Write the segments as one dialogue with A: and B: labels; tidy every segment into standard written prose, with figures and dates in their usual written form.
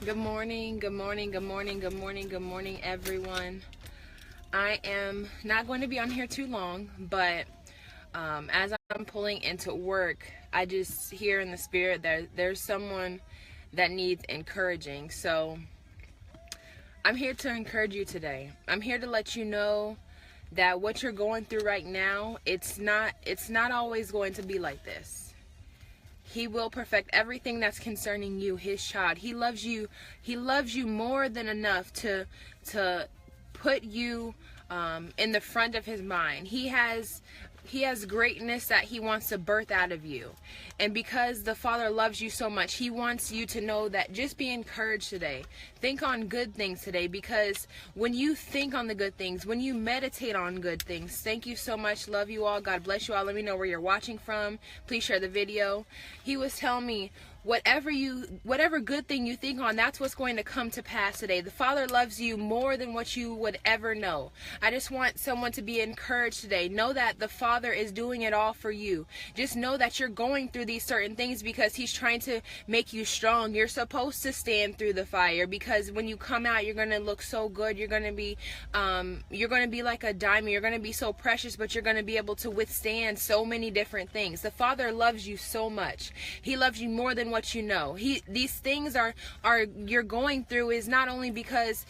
A: Good morning, good morning, good morning, good morning, good morning, everyone. I am not going to be on here too long, but as I'm pulling into work, I just hear in the spirit that there's someone that needs encouraging. So I'm here to encourage you today. I'm here to let you know that what you're going through right now, it's not always going to be like this. He will perfect everything that's concerning you, his child. He loves you. He loves you more than enough to put you in the front of his mind. He has greatness that he wants to birth out of you. And because the Father loves you so much, he wants you to know that just be encouraged today. Think on good things today, because when you think on the good things, when you meditate on good things, thank you so much. Love you all. God bless you all. Let me know where you're watching from. Please share the video. He was telling me, whatever good thing you think on, that's what's going to come to pass today. The Father loves you more than what you would ever know. I just want someone to be encouraged today. Know that the Father is doing it all for you. Just know that you're going through these certain things because he's trying to make you strong. You're supposed to stand through the fire, because when you come out, you're going to look so good. You're going to be like a diamond. You're going to be so precious, but you're going to be able to withstand so many different things. The Father loves you so much. He loves you more than what you know. These things are you're going through is not only because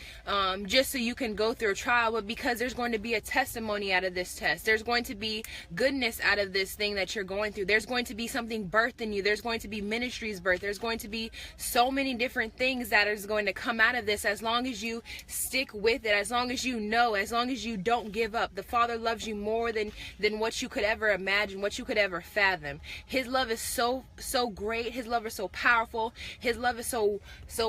A: just so you can go through a trial, but because there's going to be a testimony out of this test. There's going to be goodness out of this thing that you're going through. There's going to be something birthed in you. There's going to be ministries birthed. There's going to be so many different things that is going to come out of this, as long as you stick with it, as long as you know, as long as you don't give up. The Father loves you more than what you could ever imagine, what you could ever fathom. His love is so great. His love is so powerful. His love is so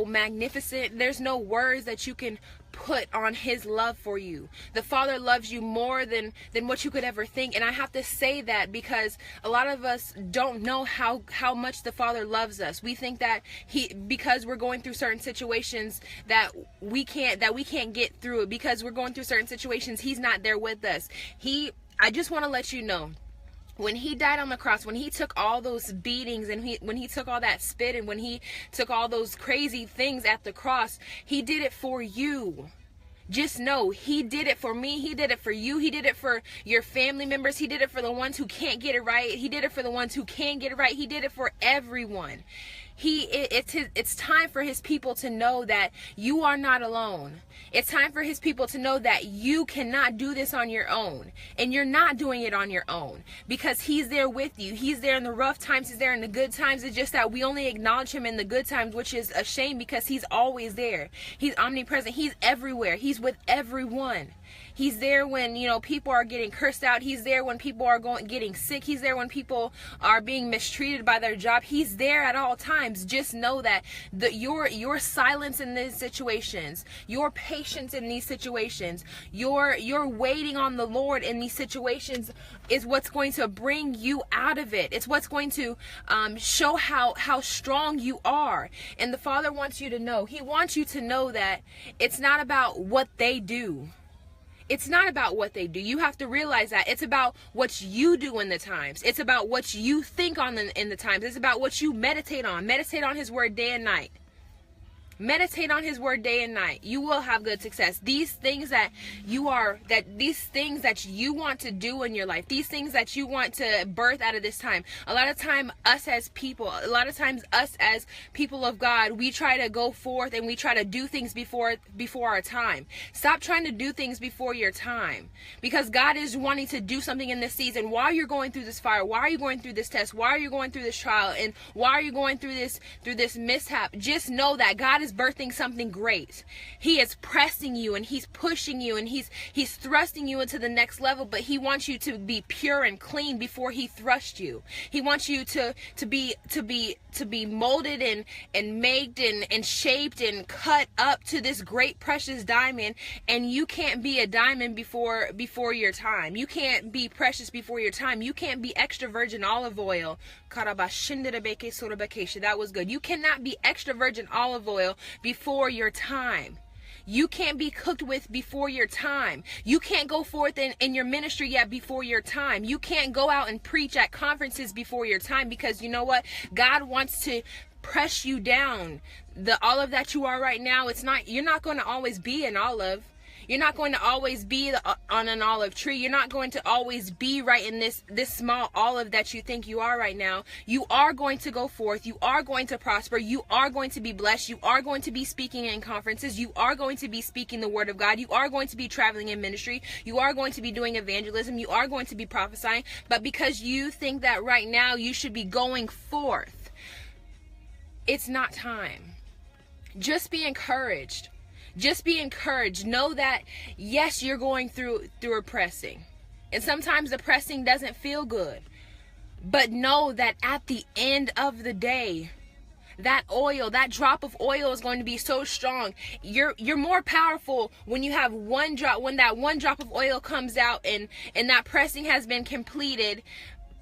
A: magnificent. There's no words that you can put on his love for you. The Father loves you more than what you could ever think. And I have to say that because a lot of us don't know how much the Father loves us. We think that because we're going through certain situations that we can't get through it, because we're going through certain situations, he's not there with us. I just want to let you know, when he died on the cross, when he took all those beatings, and when he took all that spit, and when he took all those crazy things at the cross, he did it for you. Just know, he did it for me. He did it for you. He did it for your family members. He did it for the ones who can't get it right. He did it for the ones who can get it right. He did it for everyone. It's time for his people to know that you are not alone. It's time for his people to know that you cannot do this on your own, and you're not doing it on your own, because he's there with you. He's there in the rough times. He's there in the good times. It's just that we only acknowledge him in the good times, which is a shame, because he's always there. He's omnipresent. He's everywhere. He's with everyone. He's there when, people are getting cursed out. He's there when people are getting sick. He's there when people are being mistreated by their job. He's there at all times. Just know that your silence in these situations, your patience in these situations, your waiting on the Lord in these situations is what's going to bring you out of it. It's what's going to show how strong you are. And the Father wants you to know. He wants you to know that it's not about what they do. It's not about what they do. You have to realize that it's about what you do in the times. It's about what you think on in the times. It's about what you meditate on. Meditate on his word day and night. Meditate on his word day and night. You will have good success. These things that you want to do in your life, these things that you want to birth out of this time. A lot of times us as people of God, we try to go forth and we try to do things before our time. Stop trying to do things before your time, because God is wanting to do something in this season. Why are you going through this fire? Why are you going through this test? Why are you going through this trial? And why are you going through this mishap? Just know that God is birthing something great. He is pressing you, and he's pushing you, and he's thrusting you into the next level, but he wants you to be pure and clean before he thrusts you. He wants you to be molded and made and shaped and cut up to this great precious diamond. And you can't be a diamond before your time. You can't be precious before your time. You can't be extra virgin olive oil. That was good. You cannot be extra virgin olive oil before your time. You can't be cooked with before your time. You can't go forth in your ministry yet before your time. You can't go out and preach at conferences before your time, because you know what? God wants to press you down. the olive that you are right now, you're not going to always be an olive. You're not going to always be on an olive tree. You're not going to always be right in this small olive that you think you are right now. You are going to go forth. You are going to prosper. You are going to be blessed. You are going to be speaking in conferences. You are going to be speaking the word of God. You are going to be traveling in ministry. You are going to be doing evangelism. You are going to be prophesying. But because you think that right now you should be going forth, it's not time. Just be encouraged. Just be encouraged. Know that, yes, you're going through a pressing. And sometimes the pressing doesn't feel good. But know that at the end of the day, that oil, that drop of oil is going to be so strong. You're more powerful when you have one drop, when that one drop of oil comes out and that pressing has been completed.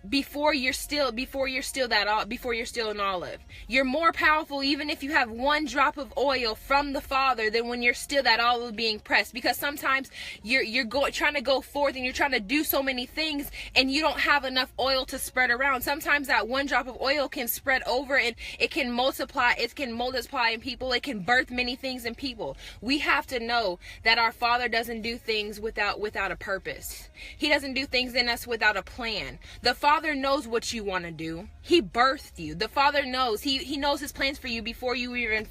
A: Before you're still an olive. You're more powerful even if you have one drop of oil from the Father than when you're still that olive being pressed. Because sometimes you're trying to go forth and you're trying to do so many things and you don't have enough oil to spread around. Sometimes that one drop of oil can spread over and it can multiply. It can multiply in people. It can birth many things in people. We have to know that our Father doesn't do things without a purpose. He doesn't do things in us without a plan. The Father knows what you want to do. He birthed you. The Father knows. He knows his plans for you before you were even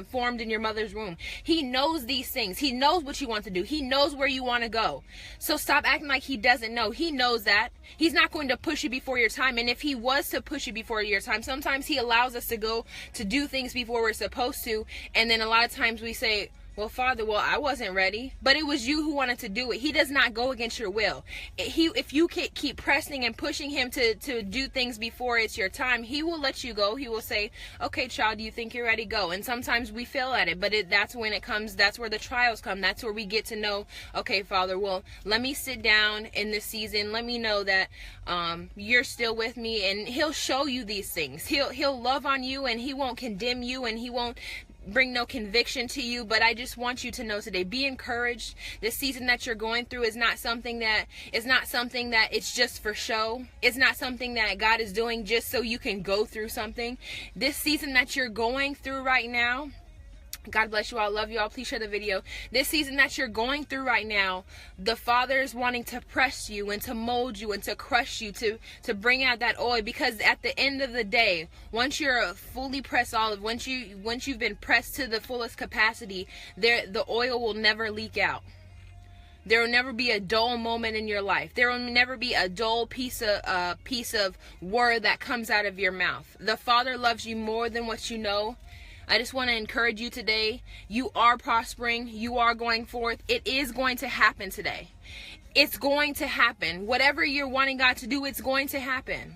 A: formed in your mother's womb. He knows these things. He knows what you want to do. He knows where you want to go. So stop acting like he doesn't know. He knows that. He's not going to push you before your time. And if he was to push you before your time, sometimes he allows us to go to do things before we're supposed to. And then a lot of times we say, well, Father, I wasn't ready. But it was you who wanted to do it. He does not go against your will. If you keep pressing and pushing him to do things before it's your time, he will let you go. He will say, okay, child, do you think you're ready? Go. And sometimes we fail at it. But that's when it comes. That's where the trials come. That's where we get to know, okay, Father, well, let me sit down in this season. Let me know that you're still with me. And he'll show you these things. He'll love on you and he won't condemn you and he won't bring no conviction to you. But I just want you to know today, be encouraged. This season that you're going through is not something that it's just for show. It's not something that God is doing just so you can go through something. This season that you're going through right now, God bless you all. Love you all. Please share the video. This season that you're going through right now, the Father is wanting to press you and to mold you and to crush you, to bring out that oil. Because at the end of the day, once you're a fully pressed olive, once you've been pressed to the fullest capacity, the oil will never leak out. There will never be a dull moment in your life. There will never be a dull piece of word that comes out of your mouth. The Father loves you more than what you know. I just want to encourage you today. You are prospering. You are going forth. It is going to happen today. It's going to happen. Whatever you're wanting God to do, it's going to happen.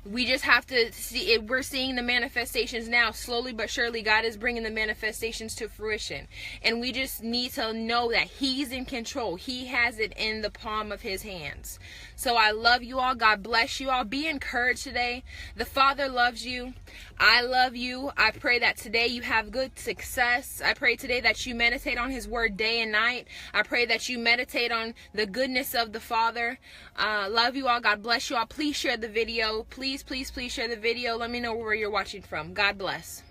A: We just have to see it. We're seeing the manifestations now. Slowly but surely, God is bringing the manifestations to fruition. And we just need to know that He's in control. He has it in the palm of His hands. So I love you all. God bless you all. Be encouraged today. The Father loves you. I love you. I pray that today you have good success. I pray today that you meditate on His word day and night. I pray that you meditate on the goodness of the Father. Love you all. God bless you all. Please share the video. Please share the video. Let me know where you're watching from. God bless.